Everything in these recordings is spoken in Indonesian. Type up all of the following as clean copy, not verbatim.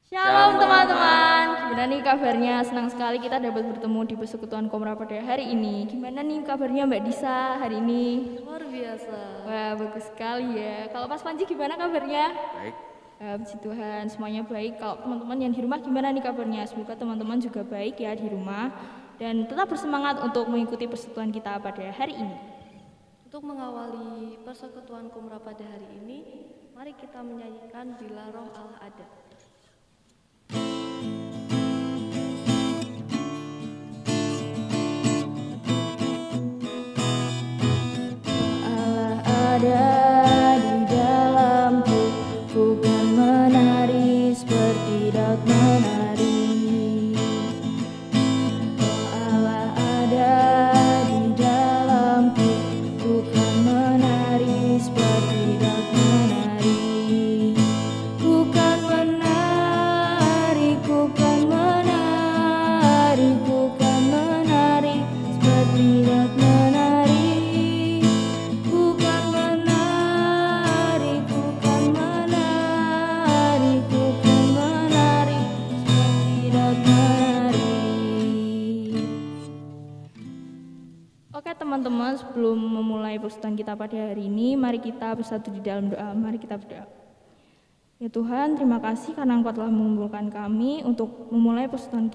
Shalom teman-teman, gimana nih kabarnya? Senang sekali kita dapat bertemu di Persekutuan Komra pada hari ini. Gimana nih kabarnya Mbak Disa hari ini? Luar biasa. Wah, bagus sekali ya. Kalau Mas Panji gimana kabarnya? Baik. Puji Tuhan, semuanya baik. Kalau teman-teman yang di rumah gimana nih kabarnya? Semoga teman-teman juga baik ya di rumah. Dan tetap bersemangat untuk mengikuti persekutuan kita pada hari ini. Untuk mengawali Persekutuan Komra pada hari ini, mari kita menyanyikan Bila Roh Allah Ada. Allah ada di dalamku, bukan menari seperti daud menari. Allah ada di dalamku, bukan menari seperti daud menari. Bukan menari, bukan menari, bukan menari seperti daud menari. Bukan menari, bukan menari, bukan menari seperti daud menari. Oke teman-teman, sebelum memulai persekutuan kita pada hari ini, mari kita bersatu di dalam doa. Mari kita berdoa. Ya Tuhan, terima kasih karena Engkau telah mengumpulkan kami untuk memulai persekutuan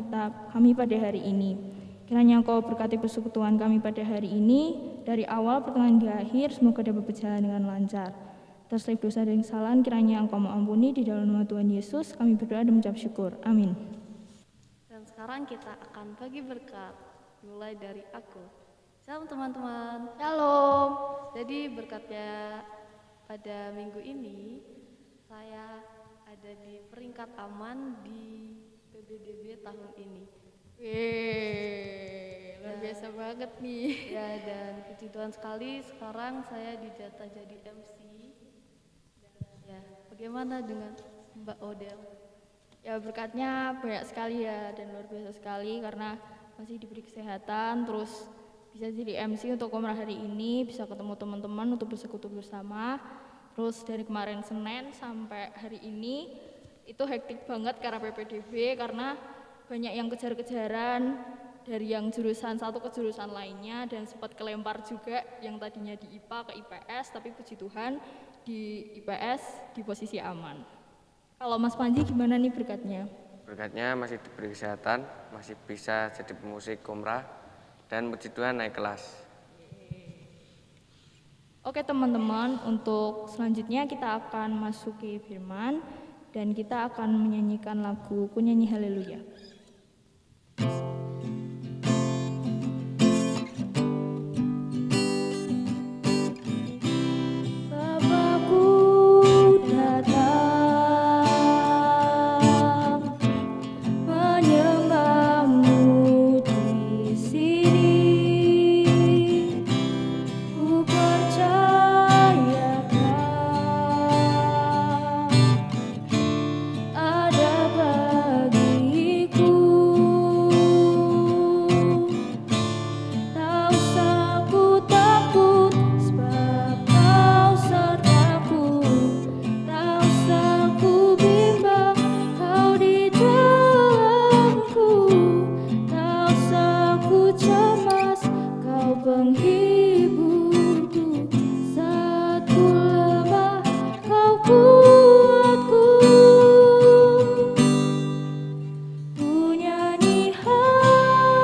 kami pada hari ini. Kiranya Engkau berkati persekutuan kami pada hari ini, dari awal pertengahan hingga akhir, semoga dapat berjalan dengan lancar. Atas setiap dosa dan kesalahan, kiranya Engkau mengampuni di dalam nama Tuhan Yesus, kami berdoa dan mengucap syukur. Amin. Dan sekarang kita akan bagi berkat, mulai dari aku. Shalom teman-teman. Shalom. Jadi berkatnya pada minggu ini, saya ada di peringkat aman di PBDB tahun ini. Luar biasa banget nih. Ya, dan puji Tuhan sekali sekarang saya dijatah jadi MC. Dan ya, bagaimana dengan Mbak Odel? Ya berkatnya banyak sekali ya dan luar biasa sekali karena masih diberi kesehatan, terus bisa jadi MC untuk Komra hari ini, bisa ketemu teman-teman untuk bersekutu bersama. Terus dari kemarin Senin sampai hari ini itu hektik banget karena PPDB, karena banyak yang kejar-kejaran dari yang jurusan satu ke jurusan lainnya, dan sempat kelempar juga yang tadinya di IPA ke IPS, tapi puji Tuhan di IPS di posisi aman. Kalau Mas Panji gimana nih berkatnya? Berkatnya masih diberi kesehatan, masih bisa jadi pemusik Komra, dan puji Tuhan naik kelas. Oke teman-teman, untuk selanjutnya kita akan masuki firman dan kita akan menyanyikan lagu Ku Nyanyi Haleluya. Bapakku datang menyembahmu di sini. Ku percayakan ada bagiku. Tak usah ku takut sebab Kau sertaku. Tak usah ku bimbang, Kau di dalamku. Tak usah ku cemas, Kau penghiburku. Saat ku lemah, Kau kuatku. Ku nyanyi haleluya,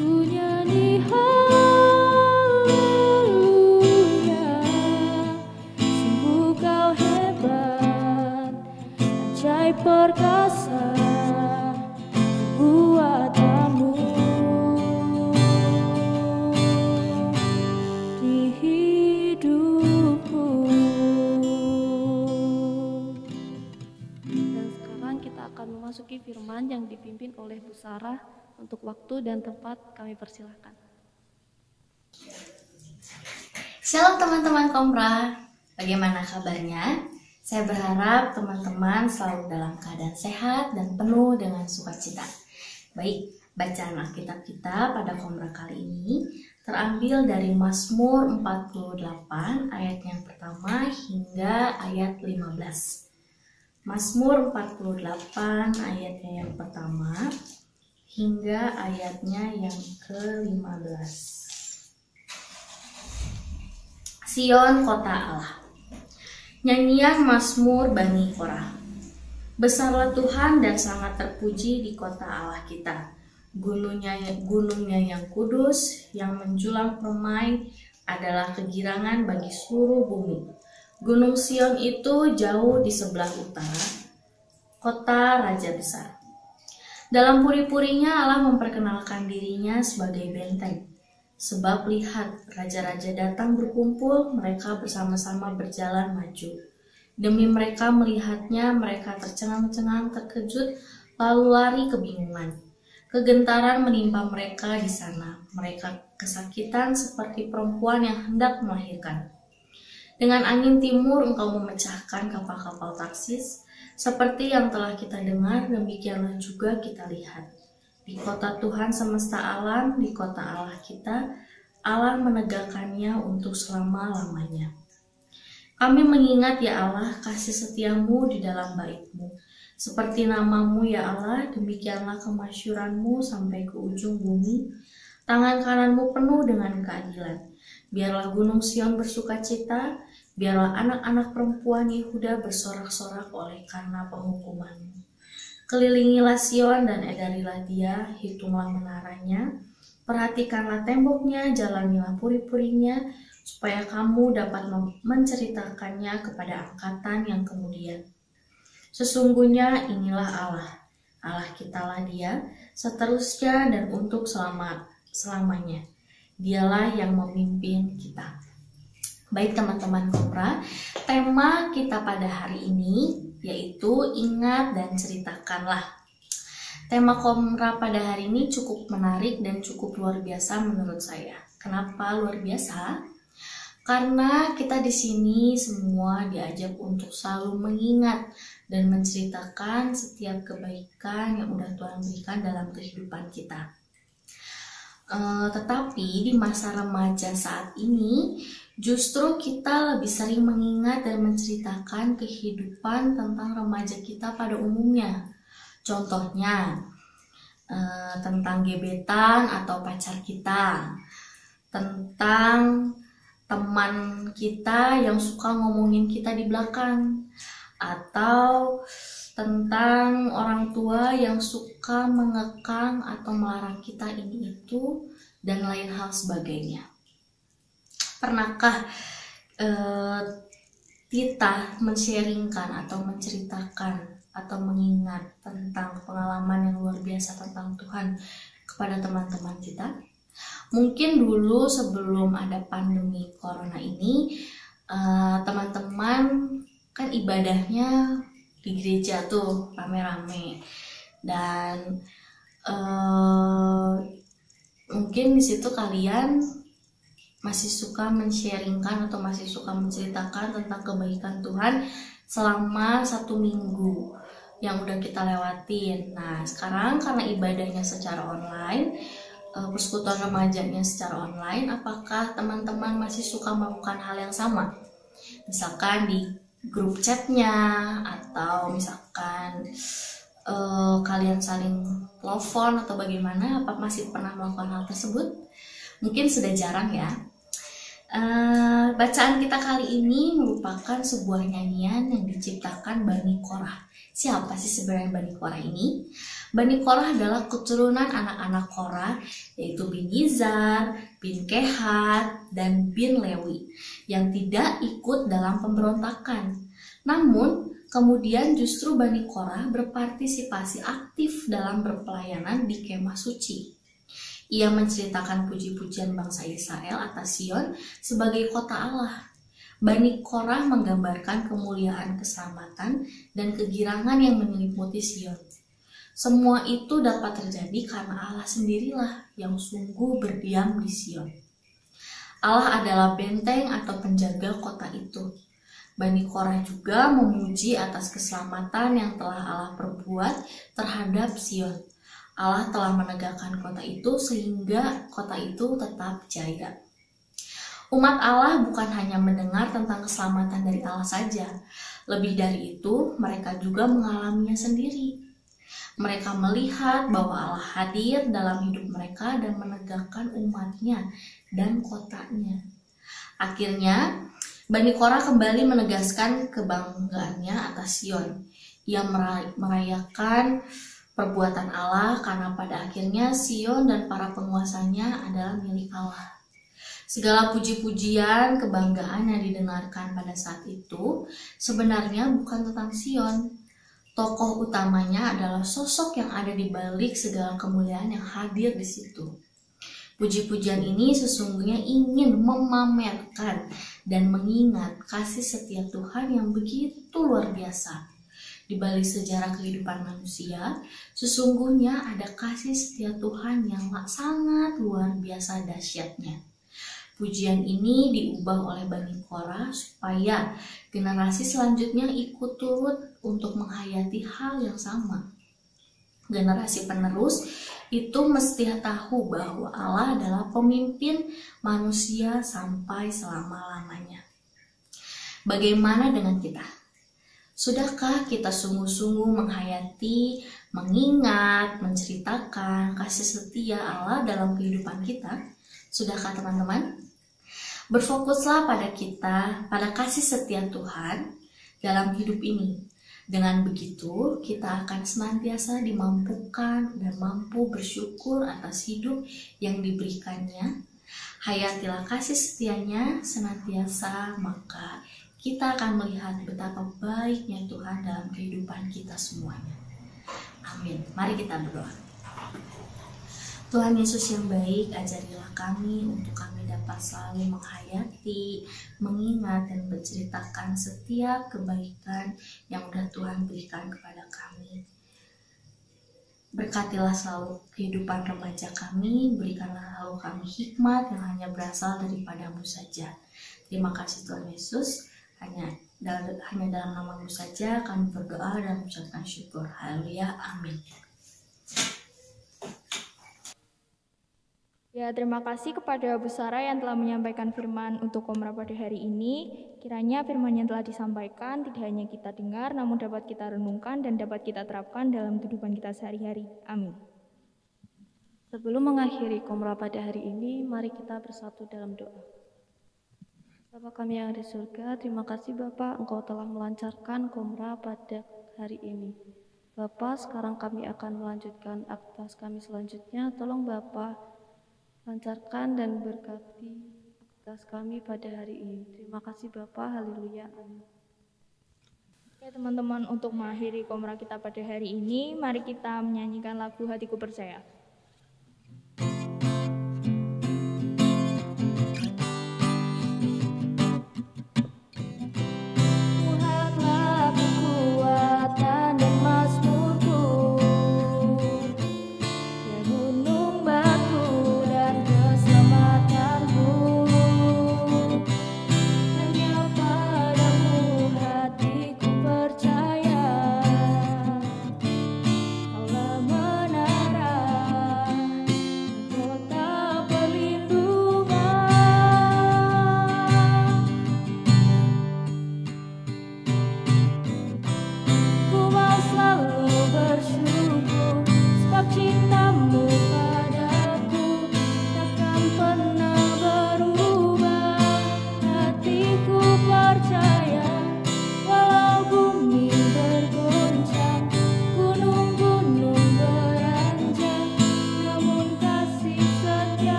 ku nyanyi haleluya. Sungguh Kau hebat, ajaib perkasa buatanmu di hidupku. Dan sekarang kita akan memasuki firman yang dipimpin oleh Bu Sarah. Untuk waktu dan tempat kami persilahkan. Shalom teman-teman Komra, bagaimana kabarnya? Saya berharap teman-teman selalu dalam keadaan sehat dan penuh dengan sukacita. Baik, bacaan Alkitab kita pada Komra kali ini terambil dari Mazmur 48 ayat yang pertama hingga ayat 15. Mazmur 48 ayatnya yang pertama hingga ayatnya yang ke-15. Sion, kota Allah. Nyanyian Mazmur Bani Korah. Besarlah Tuhan dan sangat terpuji di kota Allah kita. Gunungnya yang kudus, yang menjulang permai adalah kegirangan bagi seluruh bumi. Gunung Sion itu jauh di sebelah utara, kota Raja besar. Dalam puri-purinya Allah memperkenalkan dirinya sebagai benteng. Sebab lihat, raja-raja datang berkumpul, mereka bersama-sama berjalan maju. Demi mereka melihatnya, mereka tercengang-cengang, terkejut, lalu lari kebingungan. Kegentaran menimpa mereka di sana. Mereka kesakitan seperti perempuan yang hendak melahirkan. Dengan angin timur engkau memecahkan kapal-kapal Tarsis, seperti yang telah kita dengar, demikianlah juga kita lihat. Di kota Tuhan semesta alam, di kota Allah kita, Allah menegakkannya untuk selama-lamanya. Kami mengingat ya Allah kasih setiamu di dalam bait-Mu. Seperti namamu ya Allah, demikianlah kemasyuranmu sampai ke ujung bumi. Tangan kananmu penuh dengan keadilan. Biarlah gunung Sion bersukacita, biarlah anak-anak perempuan Yehuda bersorak-sorak oleh karena penghukumanmu. Kelilingilah Sion dan edarilah dia, hitunglah menaranya, perhatikanlah temboknya, jalanilah puri-purinya, supaya kamu dapat menceritakannya kepada angkatan yang kemudian. Sesungguhnya inilah Allah, Allah kitalah dia, seterusnya dan untuk selamanya. Dialah yang memimpin kita. Baik teman-teman Komra, tema kita pada hari ini yaitu ingat dan ceritakanlah. Tema Komra pada hari ini cukup menarik dan cukup luar biasa menurut saya. Kenapa luar biasa? Karena kita di sini semua diajak untuk selalu mengingat dan menceritakan setiap kebaikan yang udah Tuhan berikan dalam kehidupan kita. Tetapi di masa remaja saat ini, justru kita lebih sering mengingat dan menceritakan kehidupan tentang remaja kita pada umumnya. Contohnya, tentang gebetan atau pacar kita, tentang teman kita yang suka ngomongin kita di belakang, atau tentang orang tua yang suka mengekang atau melarang kita ini itu, dan lain hal sebagainya. Pernahkah kita men-sharingkan atau menceritakan atau mengingat tentang pengalaman yang luar biasa tentang Tuhan kepada teman-teman kita? Mungkin dulu sebelum ada pandemi corona ini, teman-teman kan ibadahnya di gereja tuh rame-rame, dan mungkin di situ kalian masih suka men-sharingkan atau masih suka menceritakan tentang kebaikan Tuhan selama 1 minggu yang udah kita lewatin. Nah sekarang karena ibadahnya secara online, persekutuan remajanya secara online, apakah teman-teman masih suka melakukan hal yang sama? Misalkan di grup chatnya, atau misalkan kalian saling telepon atau bagaimana, apa masih pernah melakukan hal tersebut? Mungkin sudah jarang ya. Bacaan kita kali ini merupakan sebuah nyanyian yang diciptakan Bani Korah. Siapa sih sebenarnya Bani Korah ini? Bani Korah adalah keturunan anak-anak Korah, yaitu bin Izar, bin Kehat, dan bin Lewi, yang tidak ikut dalam pemberontakan. Namun, kemudian justru Bani Korah berpartisipasi aktif dalam berpelayanan di kemah suci. Ia menceritakan puji-pujian bangsa Israel atas Sion sebagai kota Allah. Bani Korah menggambarkan kemuliaan, keselamatan, dan kegirangan yang menyelimuti Sion. Semua itu dapat terjadi karena Allah sendirilah yang sungguh berdiam di Sion. Allah adalah benteng atau penjaga kota itu. Bani Korah juga memuji atas keselamatan yang telah Allah perbuat terhadap Sion. Allah telah menegakkan kota itu sehingga kota itu tetap jaya. Umat Allah bukan hanya mendengar tentang keselamatan dari Allah saja. Lebih dari itu, mereka juga mengalaminya sendiri. Mereka melihat bahwa Allah hadir dalam hidup mereka dan menegakkan umatnya dan kotanya. Akhirnya, Bani Korah kembali menegaskan kebanggaannya atas Sion. Ia merayakan perbuatan Allah karena pada akhirnya Sion dan para penguasanya adalah milik Allah. Segala puji-pujian, kebanggaan yang didengarkan pada saat itu sebenarnya bukan tentang Sion. Tokoh utamanya adalah sosok yang ada di balik segala kemuliaan yang hadir di situ. Puji-pujian ini sesungguhnya ingin memamerkan dan mengingat kasih setia Tuhan yang begitu luar biasa. Di balik sejarah kehidupan manusia, sesungguhnya ada kasih setia Tuhan yang sangat luar biasa dahsyatnya. Pujian ini diubah oleh Bani Korah supaya generasi selanjutnya ikut turut untuk menghayati hal yang sama. Generasi penerus itu mesti tahu bahwa Allah adalah pemimpin manusia sampai selama-lamanya. Bagaimana dengan kita? Sudahkah kita sungguh-sungguh menghayati, mengingat, menceritakan kasih setia Allah dalam kehidupan kita? Sudahkah teman-teman? Berfokuslah pada kita, pada kasih setia Tuhan dalam hidup ini. Dengan begitu, kita akan senantiasa dimampukan dan mampu bersyukur atas hidup yang diberikannya. Hayatilah kasih setianya senantiasa, maka kita akan melihat betapa baiknya Tuhan dalam kehidupan kita semuanya. Amin. Mari kita berdoa. Tuhan Yesus yang baik, ajarilah kami untuk kami dapat selalu menghayati, mengingat, dan menceritakan setiap kebaikan yang sudah Tuhan berikan kepada kami. Berkatilah selalu kehidupan remaja kami, berikanlah selalu kami hikmat yang hanya berasal daripada-Mu saja. Terima kasih Tuhan Yesus. Hanya dalam nama-Mu saja kami berdoa dan mengucapkan syukur. Haleluya, amin. Ya, terima kasih kepada Bu Sarah yang telah menyampaikan firman untuk Komra pada hari ini. Kiranya firman yang telah disampaikan tidak hanya kita dengar, namun dapat kita renungkan dan dapat kita terapkan dalam kehidupan kita sehari-hari. Amin. Sebelum mengakhiri Komra pada hari ini, mari kita bersatu dalam doa. Bapa kami yang ada di surga, terima kasih Bapak, Engkau telah melancarkan Komra pada hari ini. Bapak, sekarang kami akan melanjutkan aktivitas kami selanjutnya. Tolong Bapak, lancarkan dan berkati aktivitas kami pada hari ini. Terima kasih Bapak, haleluya, amin. Oke teman-teman, untuk mengakhiri Komra kita pada hari ini, mari kita menyanyikan lagu Hatiku Percaya.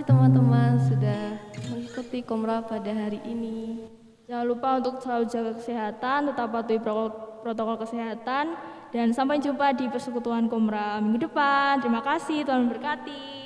Teman-teman sudah mengikuti Komra pada hari ini. Jangan lupa untuk selalu jaga kesehatan, tetap patuhi protokol kesehatan, dan sampai jumpa di persekutuan Komra minggu depan. Terima kasih, Tuhan memberkati.